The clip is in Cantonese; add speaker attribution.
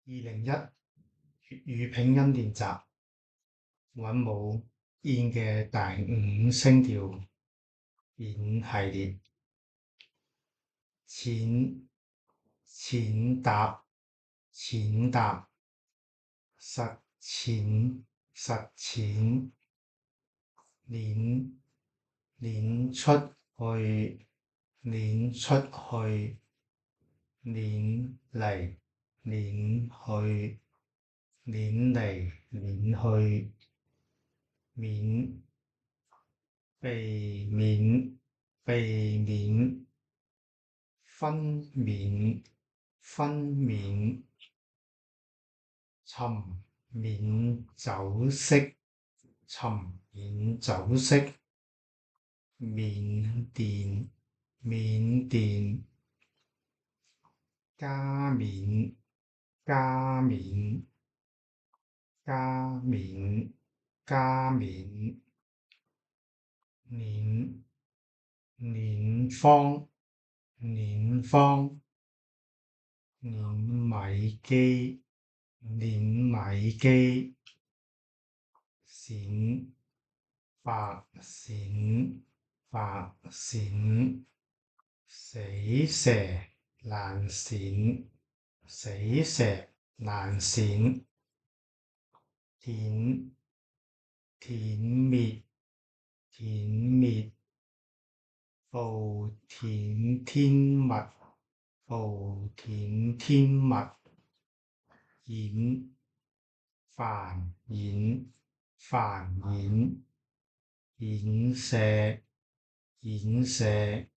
Speaker 1: 2001粵語拼音練習，韻母燕嘅第五聲調變系列。淺淺答淺答，實踐實踐，攆攆出去攆出去，攆嚟攆去攆嚟攆去，免避免避免，分娩分娩，沉湎酒色沉湎酒色，緬甸緬甸，加冕加冕加冕加冕，楝楝方楝方，楝米機楝米機，閃白閃白閃，死蛇爛鱔死蛇爛鱔，舔舔滅舔滅，暴殄天物暴殄天物，演繁衍繁衍，衍射衍射。